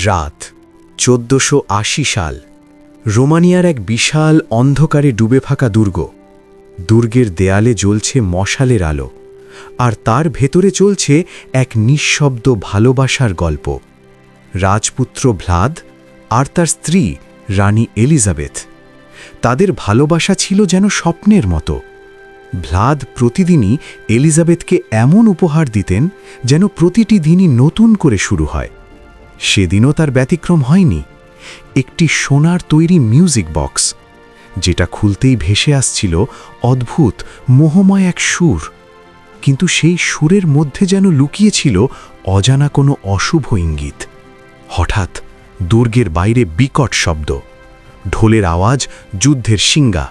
রাত ১৪৮০ সাল। রোমানিয়ার এক বিশাল অন্ধকারে ডুবে থাকা দুর্গ। দুর্গের দেয়ালে জ্বলছে মশালের আলো, আর তার ভেতরে চলছে এক নিঃশব্দ ভালোবাসার গল্প। রাজপুত্র ভ্লাদ আর তার স্ত্রী রানী এলিজাবেথ। তাদের ভালোবাসা ছিল যেন স্বপ্নের মতো। ভ্লাদ প্রতিদিনই এলিজাবেথকে এমন উপহার দিতেন যেন প্রতিটি দিনই নতুন করে শুরু হয়। সেদিনও তার ব্যতিক্রম হয়নি। একটি সোনার তৈরি মিউজিক বক্স, যেটা খুলতেই ভেসে আসছিল অদ্ভুত মোহময় এক সুর। কিন্তু সেই সুরের মধ্যে যেন লুকিয়েছিল অজানা কোনো অশুভ ইঙ্গিত। হঠাৎ দুর্গের বাইরে বিকট শব্দ, ঢোলের আওয়াজ, যুদ্ধের শিঙ্গা।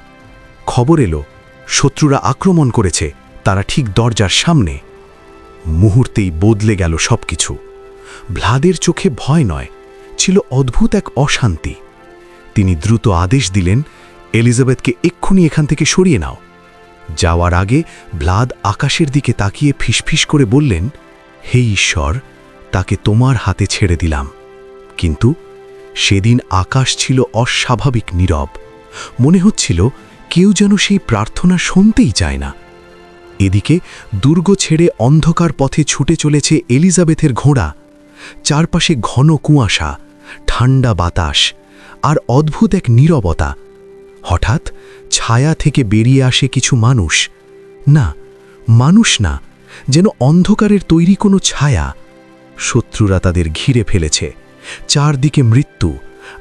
খবর এলো, শত্রুরা আক্রমণ করেছে, তারা ঠিক দরজার সামনে। মুহূর্তেই বদলে গেল সবকিছু। ভ্লাদের চোখে ভয় নয়, ছিল অদ্ভুত এক অশান্তি। তিনি দ্রুত আদেশ দিলেন, এলিজাবেথকে এক্ষুনি এখান থেকে সরিয়ে নাও। যাওয়ার আগে ভ্লাদ আকাশের দিকে তাকিয়ে ফিসফিস করে বললেন, হে ঈশ্বর, তাকে তোমার হাতে ছেড়ে দিলাম। কিন্তু সেদিন আকাশ ছিল অস্বাভাবিক নীরব। মনে হচ্ছিল কেউ যেন সেই প্রার্থনা শুনতেই চায় না। এদিকে দুর্গ ছেড়ে অন্ধকার পথে ছুটে চলেছে এলিজাবেথের ঘোড়া। চারপাশে ঘন কুয়াশা, ঠান্ডা বাতাস আর অদ্ভুত এক নীরবতা। হঠাৎ ছায়া থেকে বেরিয়ে আসে কিছু মানুষ। না, মানুষ না, যেন অন্ধকারের তৈরি কোনো ছায়া। শত্রুরা তাদের ঘিরে ফেলেছে। চারদিকে মৃত্যু,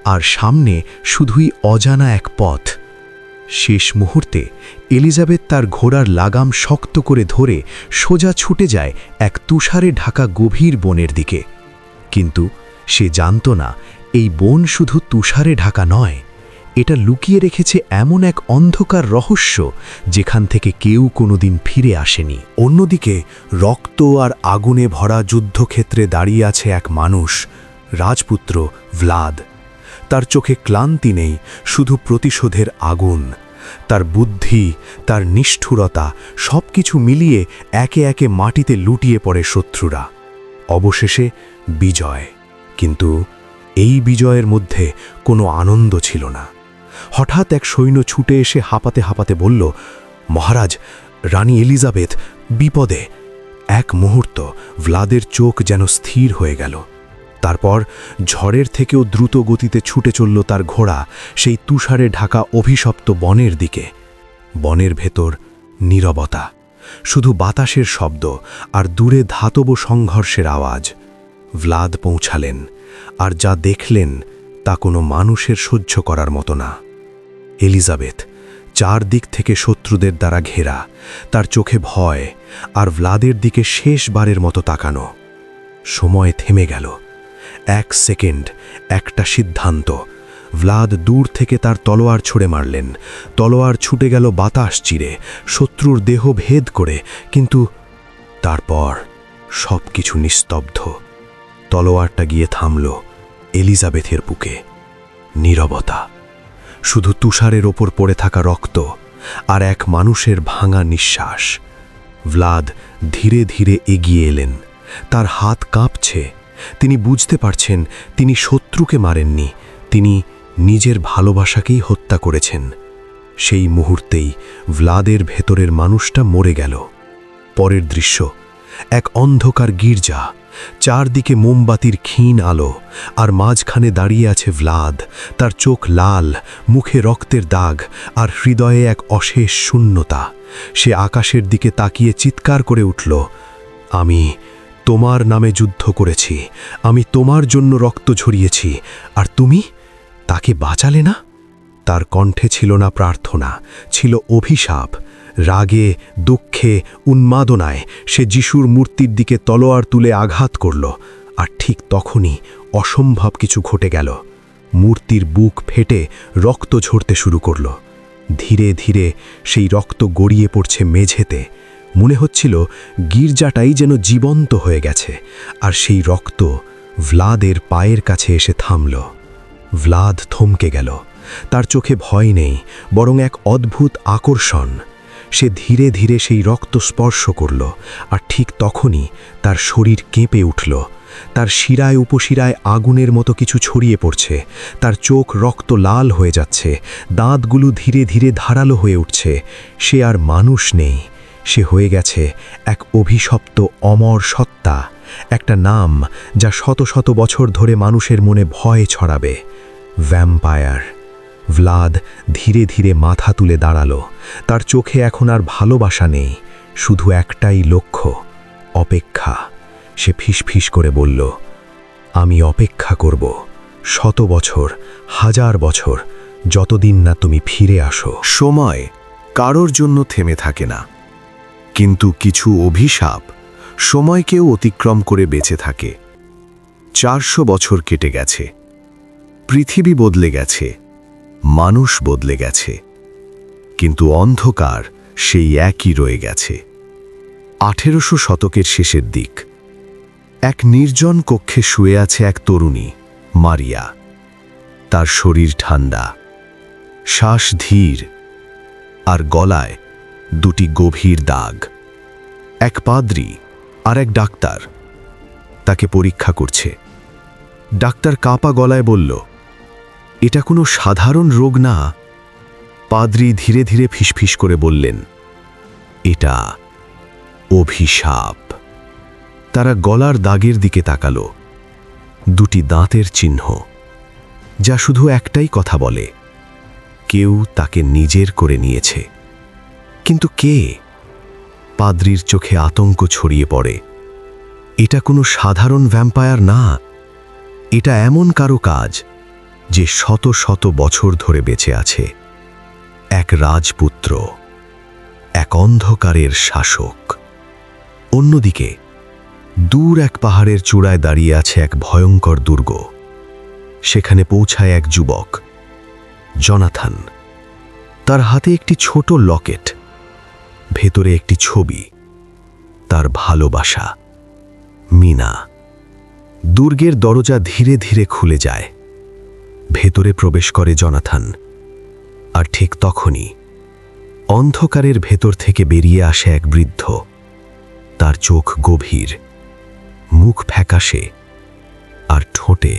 আর সামনে শুধুই অজানা এক পথ। শেষ মুহূর্তে এলিজাবেথ তার ঘোড়ার লাগাম শক্ত করে ধরে সোজা ছুটে যায় এক তুষারে ঢাকা গভীর বনের দিকে। কিন্তু সে জানত না, এই বন শুধু তুষারে ঢাকা নয়, এটা লুকিয়ে রেখেছে এমন এক অন্ধকার রহস্য যেখান থেকে কেউ কোনোদিন ফিরে আসেনি। অন্যদিকে রক্ত আর আগুনে ভরা যুদ্ধক্ষেত্রে দাঁড়িয়ে আছে এক মানুষ, রাজপুত্র ভ্লাদ। তার চোখে ক্লান্তি নেই, শুধু প্রতিশোধের আগুন। তার বুদ্ধি, তার নিষ্ঠুরতা, সবকিছু মিলিয়ে একে একে মাটিতে লুটিয়ে পড়ে শত্রুরা। অবশেষে বিজয়। কিন্তু এই বিজয়ের মধ্যে কোনো আনন্দ ছিল না। হঠাৎ এক সৈন্য ছুটে এসে হাঁপাতে হাঁপাতে বলল, মহারাজ, রানী এলিজাবেথ বিপদে। এক মুহূর্ত ভ্লাদের চোখ যেন স্থির হয়ে গেল। তারপর ঝড়ের থেকেও দ্রুত গতিতে ছুটে চলল তার ঘোড়া সেই তুষারে ঢাকা অভিশপ্ত বনের দিকে। বনের ভেতর নীরবতা, শুধু বাতাসের শব্দ আর দূরে ধাতব সংঘর্ষের আওয়াজ। ভ্লাদ পৌঁছালেন, আর যা দেখলেন তা কোনো মানুষের সহ্য করার মতো না। এলিজাবেথ চারদিক থেকে শত্রুদের দ্বারা ঘেরা, তার চোখে ভয়, আর ভ্লাদের দিকে শেষবারের মতো তাকানো। সময় থেমে গেল। এক সেকেন্ড, একটা সিদ্ধান্ত। ভ্লাদ দূর থেকে তার তলোয়ার ছুঁড়ে মারলেন। তলোয়ার ছুটে গেল বাতাস চিরে, শত্রুর দেহ ভেদ করে। কিন্তু তারপর সবকিছু নিস্তব্ধ। তলোয়ারটা গিয়ে থামল এলিজাবেথের বুকে। নীরবতা, শুধু তুষারের ওপর পড়ে থাকা রক্ত আর এক মানুষের ভাঙা নিঃশ্বাস। ভ্লাদ ধীরে ধীরে এগিয়ে এলেন। তার হাত কাঁপছে। তিনি বুঝতে পারছেন তিনি শত্রুকে মারেননি, তিনি নিজের ভালোবাসাকেই হত্যা করেছেন। সেই মুহূর্তেই ভ্লাদের ভেতরের মানুষটা মরে গেল। পরের দৃশ্য, এক অন্ধকার গির্জা, চারদিকে মোমবাতির ক্ষীণ আলো, আর মাঝখানে দাঁড়িয়ে আছে ভ্লাদ। তার চোখ লাল, মুখে রক্তের দাগ, আর হৃদয়ে এক অশেষ শূন্যতা। সে আকাশের দিকে তাকিয়ে চিৎকার করে উঠল, আমি তোমার নামে যুদ্ধ করেছি, আমি তোমার জন্য রক্ত ঝরিয়েছি, আর তুমি তাকে বাঁচালে না। তার কণ্ঠে ছিল না প্রার্থনা, ছিল অভিশাপ। রাগে, দুঃখে, উন্মাদনায় সে যিশুর মূর্তির দিকে তলোয়ার তুলে আঘাত করল। আর ঠিক তখনই অসম্ভব কিছু ঘটে গেল। মূর্তির বুক ফেটে রক্ত ঝরতে শুরু করল। ধীরে ধীরে সেই রক্ত গড়িয়ে পড়ছে মেঝেতে। মনে হচ্ছিল গির্জাটাই যেন জীবন্ত হয়ে গেছে। আর সেই রক্ত ভ্লাদের পায়ের কাছে এসে থামল। ভ্লাদ থমকে গেল। তার চোখে ভয় নেই, বরং এক অদ্ভুত আকর্ষণ। সে ধীরে ধীরে সেই রক্ত স্পর্শ করল, আর ঠিক তখনই তার শরীর কেঁপে উঠল। তার শিরায় উপশিরায় আগুনের মতো কিছু ছড়িয়ে পড়ছে, তার চোখ রক্ত লাল হয়ে যাচ্ছে, দাঁতগুলো ধীরে ধীরে ধারালো হয়ে উঠছে। সে আর মানুষ নেই, সে হয়ে গেছে এক অভিশপ্ত অমর সত্তা, একটা নাম যা শত শত বছর ধরে মানুষের মনে ভয় ছড়াবে। ভ্যাম্পায়ার। ভ্লাদ ধীরে ধীরে মাথা তুলে দাঁড়ালো। তার চোখে এখন আর ভালোবাসা নেই, শুধু একটাই লক্ষ্য, অপেক্ষা। সে ফিসফিস করে বলল, আমি অপেক্ষা করব, 100 বছর, 1000 বছর, যতদিন না তুমি ফিরে আসো। সময় কারোর জন্য থেমে থাকে না, কিন্তু কিছু অভিশাপ সময়কেও অতিক্রম করে বেঁচে থাকে। 400 বছর কেটে গেছে, পৃথিবী বদলে গেছে, মানুষ বদলে গেছে, কিন্তু অন্ধকার সেই একই রয়ে গেছে। 1800 শতকের শেষের দিক, এক নির্জন কক্ষে শুয়ে আছে এক তরুণী, মারিয়া। তার শরীর ঠান্ডা, শ্বাস ধীর, আর গলায় 2টি গভীর দাগ। এক পাদ্রী আর এক ডাক্তার তাকে পরীক্ষা করছে। ডাক্তার কাঁপা গলায় বলল, এটা কোনো সাধারণ রোগ না। পাদ্রী ধীরে ধীরে ফিসফিস করে বললেন, এটা অভিশাপ। তারা গলার দাগের দিকে তাকালো, 2টি দাঁতের চিহ্ন, যা শুধু একটাই কথা বলে, কেউ তাকে নিজের করে নিয়েছে। কিন্তু কে? পাদ্রীর চোখে আতঙ্ক ছড়িয়ে পড়ে। এটা কোনো সাধারণ ভ্যাম্পায়ার না, এটা এমন কারো কাজ যে শত শত বছর ধরে বেঁচে আছে। এক রাজপুত্র, এক অন্ধকারের শাসক। অন্যদিকে দূর এক পাহাড়ের চূড়ায় দাঁড়িয়ে আছে এক ভয়ঙ্কর দুর্গ। সেখানে পৌঁছায় এক যুবক, জনাথন। তার হাতে একটি ছোট লকেট, ভেতরে একটি ছবি, তার ভালোবাসা, মিনা। দুর্গের দরজা ধীরে ধীরে খুলে যায়, ভেতরে প্রবেশ করে জনাথন। আর ঠিক তখনই অন্ধকারের ভেতর থেকে বেরিয়ে আসে এক বৃদ্ধ। তার চোখ গভীর, মুখ ফ্যাকাশে, আর ঠোঁটে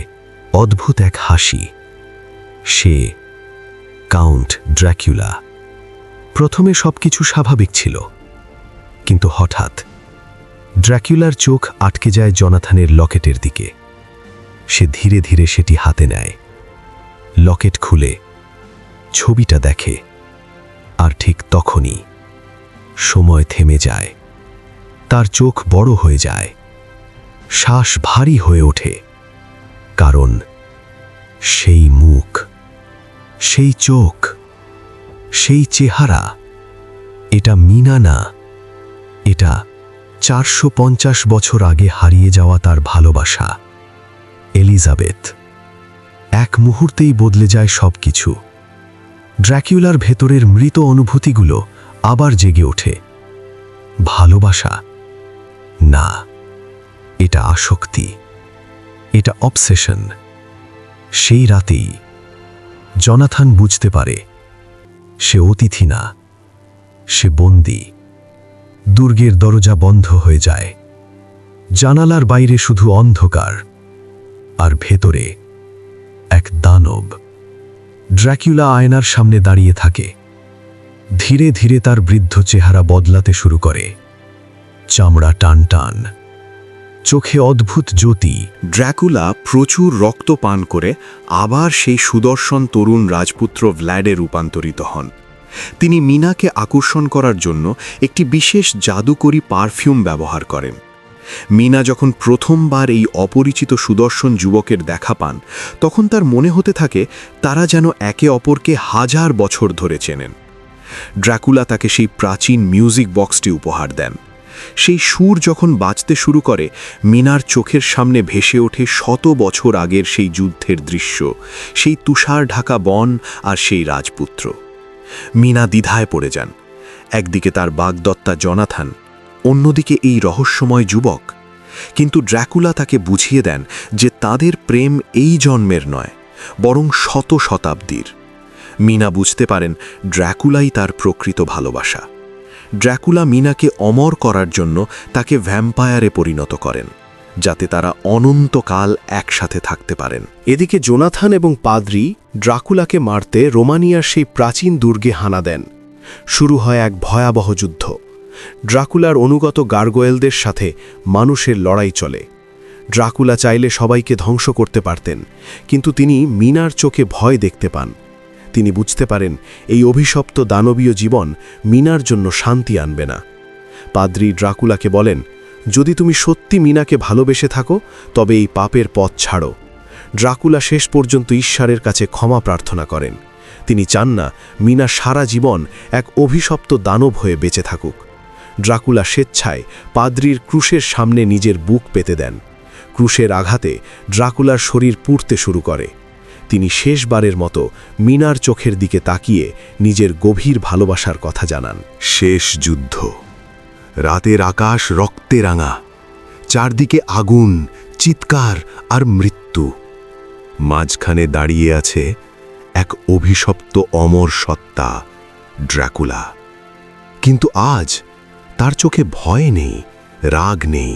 অদ্ভুত এক হাসি। সে কাউন্ট ড্র্যাকুলা। প্রথমে সবকিছু স্বাভাবিক ছিল, কিন্তু হঠাৎ ড্র্যাকুলার চোখ আটকে যায় জনাথনের লকেটের দিকে। সে ধীরে ধীরে সেটি হাতে নেয়, লকেট খুলে ছবিটা দেখে। আর ঠিক তখনই সময় থেমে যায়। তার চোখ বড় হয়ে যায়, শ্বাস ভারী হয়ে ওঠে, কারণ সেই মুখ, সেই চোখ, সেই চেহারা, এটা মিনা না, এটা 450 বছর আগে হারিয়ে যাওয়া তার ভালোবাসা, এলিজাবেথ। এক মুহূর্তেই বদলে যায় সবকিছু। ড্র্যাকুলার ভেতরের মৃত অনুভূতিগুলো আবার জেগে ওঠে। ভালোবাসা না, এটা আসক্তি, এটা অবসেশন। সেই রাতেই জনাথন বুঝতে পারে সে অতিথি না, সে বন্দী। দুর্গের দরজা বন্ধ হয়ে যায়। জানালার বাইরে শুধু অন্ধকার, আর ভেতরে এক দানব। ড্র্যাকুলা আয়নার সামনে দাঁড়িয়ে থাকে। ধীরে ধীরে তার বৃদ্ধ চেহারা বদলাতে শুরু করে। চামড়া টান টান, চোখে অদ্ভুত জ্যোতি। ড্র্যাকুলা প্রচুর রক্ত পান করে আবার সেই সুদর্শন তরুণ রাজপুত্র ভ্ল্যাডে রূপান্তরিত হন। তিনি মিনাকে আকর্ষণ করার জন্য একটি বিশেষ জাদুকরী পারফিউম ব্যবহার করেন। মিনা যখন প্রথমবার এই অপরিচিত সুদর্শন যুবকের দেখা পান, তখন তার মনে হতে থাকে তারা যেন একে অপরকে 1000 বছর ধরে চেনেন। ড্র্যাকুলা তাকে সেই প্রাচীন মিউজিক বক্সটি উপহার দেন। সেই সুর যখন বাজতে শুরু করে, মিনার চোখের সামনে ভেসে ওঠে 100 বছর আগের সেই যুদ্ধের দৃশ্য, সেই তুষার ঢাকা বন আর সেই রাজপুত্র। মিনা দ্বিধায় পড়ে যান। একদিকে তার বাগদত্তা জনাথন, অন্যদিকে এই রহস্যময় যুবক। কিন্তু ড্র্যাকুলা তাকে বুঝিয়ে দেন যে তাদের প্রেম এই জন্মের নয়, বরং শত শতাব্দীর। মিনা বুঝতে পারেন ড্র্যাকুলাই তার প্রকৃত ভালোবাসা। ড্র্যাকুলা মিনাকে অমর করার জন্য তাকে ভ্যাম্পায়ারে পরিণত করেন। যাতে তারা অনন্তকাল একসাথে থাকতে পারেন। এদিকে জোনাথান এবং পাদ্রি ড্রাকুলাকে মারতে রোমানিয়ার সেই প্রাচীন দুর্গে হানা দেন। শুরু হয় এক ভয়াবহ যুদ্ধ। ড্রাকুলার অনুগত গার্গোয়েলদের সাথে মানুষের লড়াই চলে। ড্রাকুলা চাইলে সবাইকে ধ্বংস করতে পারতেন, কিন্তু তিনি মিনার চোখে ভয় দেখতে পান। তিনি বুঝতে পারেন এই অভিশপ্ত দানবীয় জীবন মিনার জন্য শান্তি আনবে না। পাদ্রি ড্রাকুলাকে বলেন, যদি তুমি সত্যি মিনাকে ভালোবেসে থাকো তবে এই পাপের পথ ছাড়ো। ড্রাকুলা শেষ পর্যন্ত ঈশ্বরের কাছে ক্ষমা প্রার্থনা করেন। তিনি চান না মিনা সারা জীবন এক অভিশপ্ত দানব হয়ে বেঁচে থাকুক। ড্রাকুলা স্বেচ্ছায় পাদ্রির ক্রুশের সামনে নিজের বুক পেতে দেন। ক্রুশের আঘাতে ড্রাকুলার শরীর পুড়তে শুরু করে। তিনি শেষবারের মতো মিনার চোখের দিকে তাকিয়ে নিজের গভীর ভালোবাসার কথা জানান। শেষ যুদ্ধ। রাতের আকাশ রক্তে রাঙা, চারদিকে আগুন, চিৎকার আর মৃত্যু। মাঝখানে দাঁড়িয়ে আছে এক অভিশপ্ত অমর সত্তা, ড্রাকুলা। কিন্তু আজ তার চোখে ভয় নেই, রাগ নেই,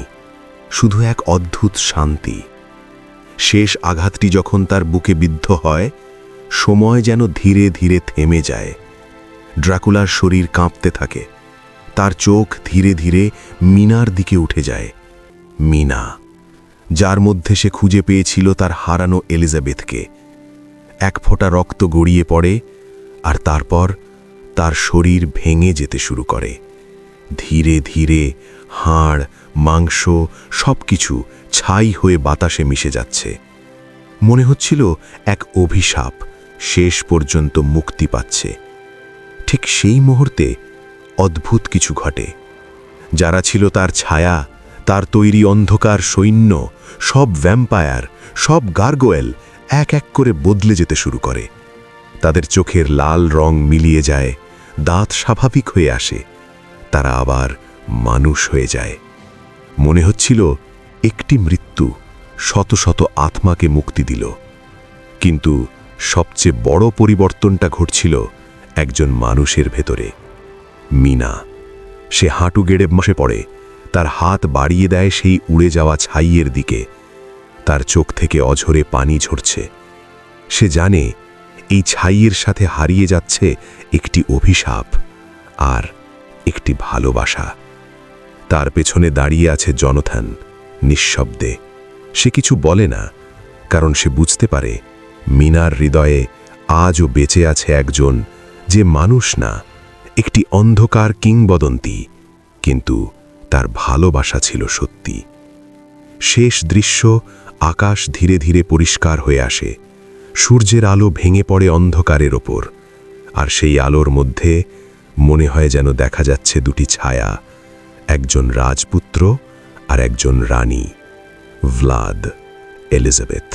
শুধু এক অদ্ভুত শান্তি। শেষ আঘাতটি যখন তার বুকে বিদ্ধ হয়, সময় যেন ধীরে ধীরে থেমে যায়। ড্রাকুলার শরীর কাঁপতে থাকে, তার চোখ ধীরে ধীরে মিনার দিকে উঠে যায়। মিনা, যার মধ্যে সে খুঁজে পেয়েছিল তার হারানো এলিজাবেথকে। এক ফোঁটা রক্ত গড়িয়ে পড়ে, আর তারপর তার শরীর ভেঙে যেতে শুরু করে। ধীরে ধীরে হাড়, মাংস সবকিছু ছাই হয়ে বাতাসে মিশে যাচ্ছে। মনে হচ্ছিল এক অভিশাপ শেষ পর্যন্ত মুক্তি পাচ্ছে। ঠিক সেই মুহূর্তে অদ্ভুত কিছু ঘটে। যারা ছিল তার ছায়া, তার তৈরি অন্ধকার সৈন্য, সব ভ্যাম্পায়ার, সব গার্গোয়েল এক এক করে বদলে যেতে শুরু করে। তাদের চোখের লাল রং মিলিয়ে যায়, দাঁত স্বাভাবিক হয়ে আসে, তারা আবার মানুষ হয়ে যায়। মনে হচ্ছিল একটি মৃত্যু শত শত আত্মাকে মুক্তি দিল। কিন্তু সবচেয়ে বড় পরিবর্তনটা ঘটছিল একজন মানুষের ভেতরে, মিনা। সে হাঁটু গেড়ে বসে পড়ে, তার হাত বাড়িয়ে দেয় সেই উড়ে যাওয়া ছাইয়ের দিকে। তার চোখ থেকে অঝরে পানি ঝরছে। সে জানে এই ছাইয়ের সাথে হারিয়ে যাচ্ছে একটি অভিশাপ আর একটি ভালোবাসা। তার পেছনে দাঁড়িয়ে আছে জোনাথান, নিঃশব্দে। সে কিছু বলে না, কারণ সে বুঝতে পারে মিনার হৃদয়ে আজও বেঁচে আছে একজন যে মানুষ না, একটি অন্ধকার কিংবদন্তি, কিন্তু তার ভালোবাসা ছিল সত্যি। শেষ দৃশ্য, আকাশ ধীরে ধীরে পরিষ্কার হয়ে আসে। সূর্যের আলো ভেঙে পড়ে অন্ধকারের ওপর, আর সেই আলোর মধ্যে মনে হয় যেন দেখা যাচ্ছে দুটি ছায়া, একজন রাজপুত্র আর একজন রানী, ভ্লাদ, এলিজাবেথ,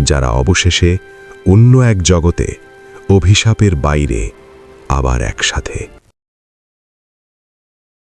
যারা অবশেষে অন্য এক জগতে, অভিশাপের বাইরে আবার একসাথে।